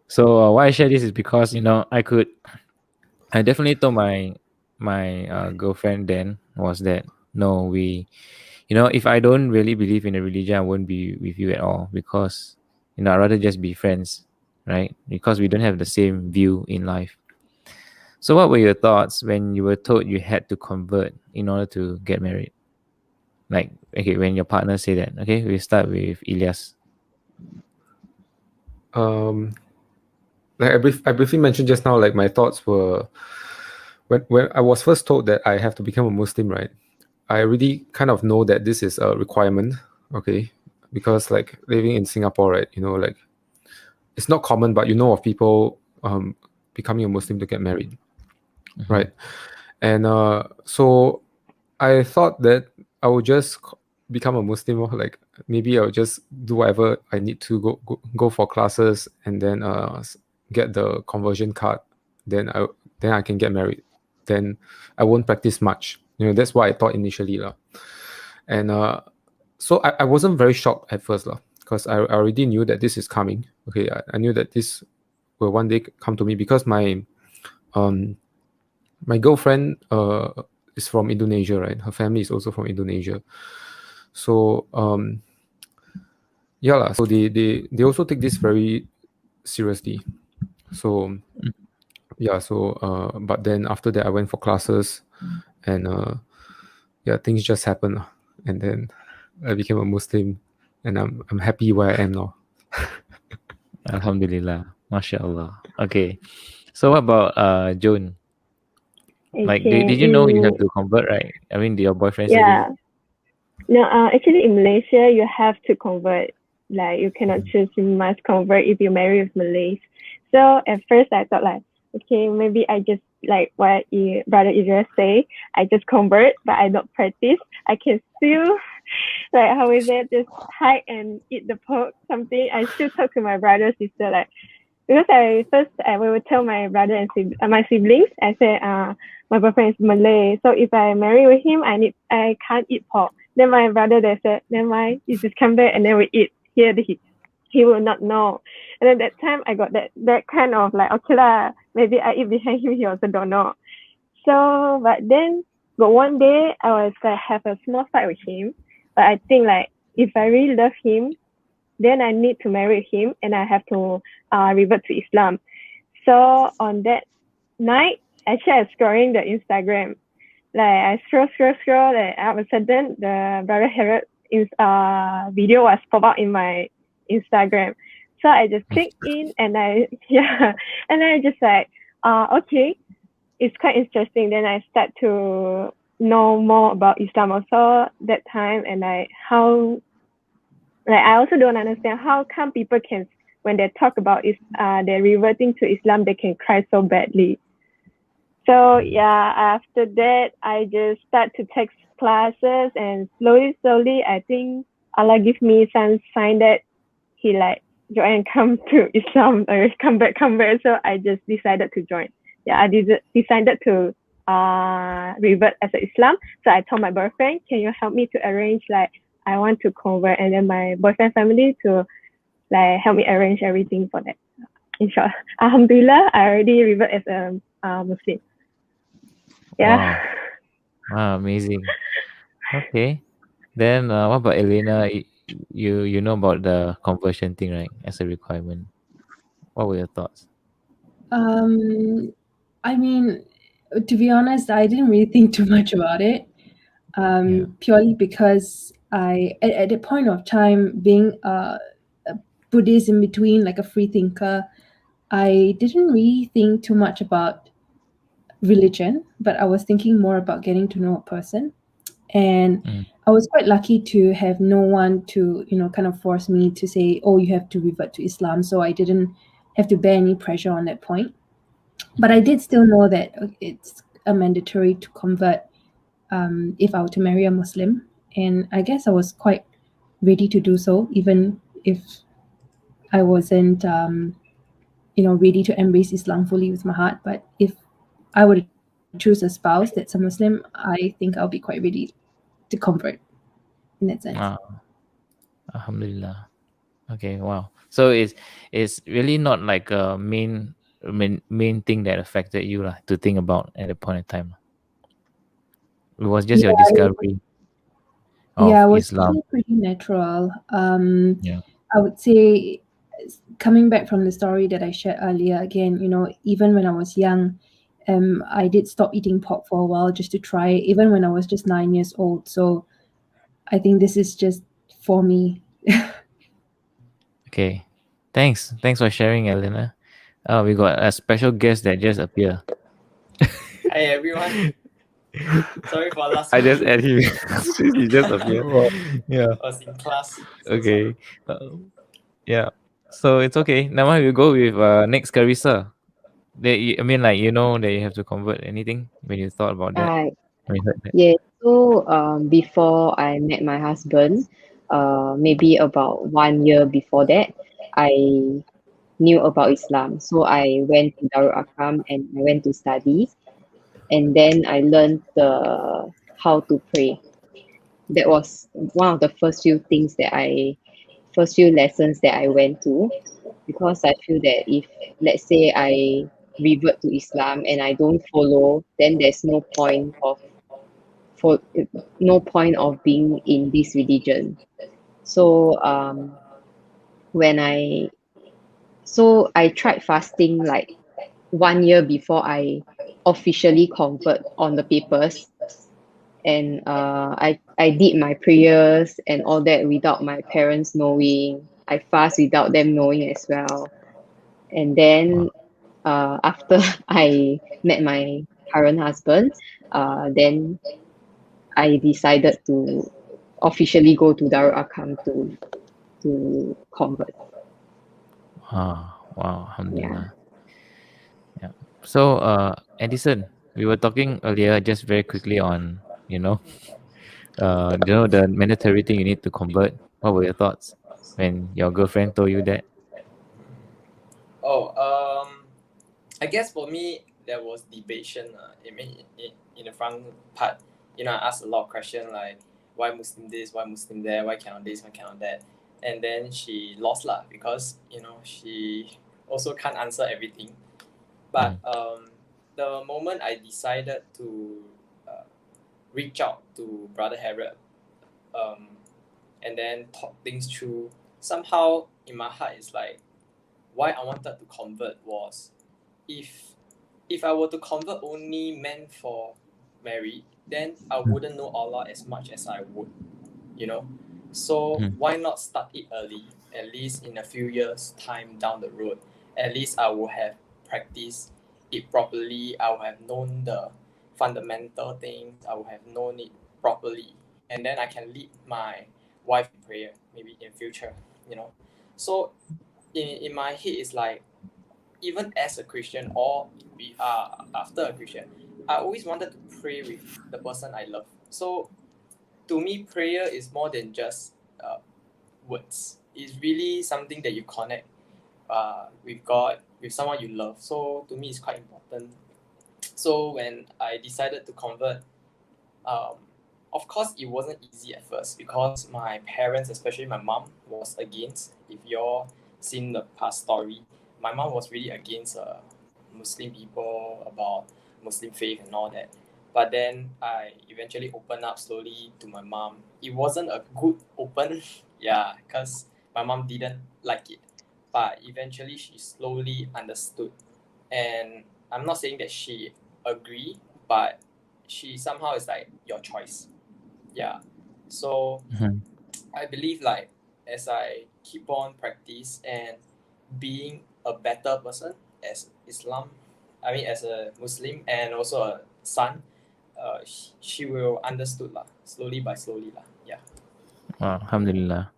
So why I share this is because I definitely told my girlfriend then was that no, if I don't really believe in a religion, I won't be with you at all, because I'd rather just be friends, right? Because we don't have the same view in life. So what were your thoughts when you were told you had to convert in order to get married? Like, okay, when your partner say that. Okay, we start with Elias. Um, like I briefly mentioned just now, like my thoughts were when I was first told that I have to become a Muslim, right? I really kind of know that this is a requirement, okay? Because like living in Singapore, right? Like it's not common, but of people becoming a Muslim to get married, Mm-hmm. right? And so I thought that I would just become a Muslim, or like maybe I'll just do whatever I need to go for classes, and then get the conversion card. Then I can get married. Then I won't practice much. That's what I thought initially, lah. And so I wasn't very shocked at first, lah, because I already knew that this is coming. Okay, I knew that this will one day come to me, because um my girlfriend is from Indonesia, right? Her family is also from Indonesia. So yeah lah. So they also take this very seriously. So yeah. So but then after that, I went for classes, and yeah, things just happened lah. And then I became a Muslim, and I'm happy where I am now. Alhamdulillah. Masya Allah. Okay. So what about Joan? Like, Okay. did you know you have to convert, right? I mean, did your boyfriend say to you? Yeah. No, actually in Malaysia you have to convert. Like you cannot Mhm. choose, you must convert if you marry with Malays. So at first I thought like, okay, maybe I just like what brother Idris say, I just convert but I don't practice. I can still like how is it, just hide and eat the pork something. I still talk to my brother, sister, like because I will tell my brother and my siblings. I say, my boyfriend is Malay, so if I marry with him, I can't eat pork. Then my brother they said, never mind, you just come back and then we eat. Here he will not know. And then that time I got that kind of like, okay lah, maybe I eat behind him, he also don't know. So but one day I was like have a small fight with him, but I think like if I really love him, then I need to marry him and I have to revert to Islam. So on that night, actually I was scrolling the Instagram. Like I scroll, like all of a sudden the Brother Herod video was pop up in my Instagram. So I just click in and yeah, and then I just like, okay, it's quite interesting. Then I start to know more about Islam also that time, and like how, like I also don't understand how come people can, when they talk about they're reverting to Islam, they can cry so badly. So yeah, after that I just start to take classes, and slowly I think Allah give me some sign that he like, Joan, come to Islam or come back. So I just decided to join. Yeah, I decided to revert as a Islam. So I told my boyfriend, can you help me to arrange, like I want to convert, and then my boyfriend family to like help me arrange everything for that. Inshallah. Alhamdulillah, I already revert as a Muslim. Yeah. Wow. Wow, amazing. Okay. Then what about Elena? You know about the conversion thing, right? As a requirement. What were your thoughts? Um, I mean, to be honest, I didn't really think too much about it. Yeah. Purely because at the point of time, being a Buddhist in between, like a free thinker, I didn't really think too much about religion, but I was thinking more about getting to know a person. And Mm. I was quite lucky to have no one to, kind of force me to say, oh, you have to revert to Islam. So I didn't have to bear any pressure on that point. But I did still know that it's a mandatory to convert if I were to marry a Muslim. And I guess I was quite ready to do so, even if I wasn't, ready to embrace Islam fully with my heart. But if I were to choose a spouse that's a Muslim, I think I'll be quite ready to convert in that sense. Ah, Alhamdulillah. Okay, wow. So it's really not like a main thing that affected you lah, to think about at the point in time. It was just your Yeah, discovery yeah, of it was Islam. actually pretty natural. Yeah. I would say, coming back from the story that I shared earlier, again, even when I was young, I did stop eating pork for a while just to try it, even when I was just 9 years old. So I think this is just for me. Okay. Thanks for sharing, Elena. We got a special guest that just appeared. Hi everyone. Sorry for last I just one. add him. He just appeared. Well, Yeah. I was in class. So Okay. Yeah. So it's okay. Now we go with next Carissa. I mean, like, that you have to convert anything when you thought about that. I When you heard that. Yeah, so before I met my husband, maybe about 1 year before that, I knew about Islam. So I went to Darul Akram and I went to study, and then I learned the how to pray. That was one of the first few lessons that I went to, because I feel that if, let's say, I revert to Islam and I don't follow, then there's for no point of being in this religion. So when I so I tried fasting like 1 year before I officially convert on the papers, and I did my prayers and all that without my parents knowing. I fast without them knowing as well. And then after I met my current husband, then I decided to officially go to Darul Arqam to convert. Wow. Yeah. Alhamdulillah. Yeah. So, Edison, we were talking earlier just very quickly on, the mandatory thing you need to convert. What were your thoughts when your girlfriend told you that? Oh, I guess for me there was debation. In the front part, I asked a lot of questions like why Muslim this, why Muslim that, why cannot this, why cannot that, and then she lost lah because she also can't answer everything. But the moment I decided to reach out to Brother Harriet, and then talk things through, somehow in my heart it's like why I wanted to convert was if I were to convert only meant for married, then I wouldn't know Allah as much as I would, you know. So why not start it early? At least in a few years' time down the road, at least I will have practiced it properly. I will have known the fundamental things. I will have known it properly, and then I can lead my wife in prayer maybe in future. So in my head it's like even as a Christian or we are after a Christian, I always wanted to pray with the person I love. So to me, prayer is more than just words. It's really something that you connect with God, with someone you love. So to me, it's quite important. So when I decided to convert, of course, it wasn't easy at first because my parents, especially my mom, was against. If you're seen the past story, my mom was really against Muslim people about Muslim faith and all that. But then I eventually opened up slowly to my mom. It wasn't a good open, yeah, because my mom didn't like it. But eventually she slowly understood. And I'm not saying that she agreed, but she somehow is like your choice. Yeah. So I believe like as I keep on practice and being a better person as as a Muslim and also a son, she will understood lah, slowly by slowly lah. Yeah. Alhamdulillah.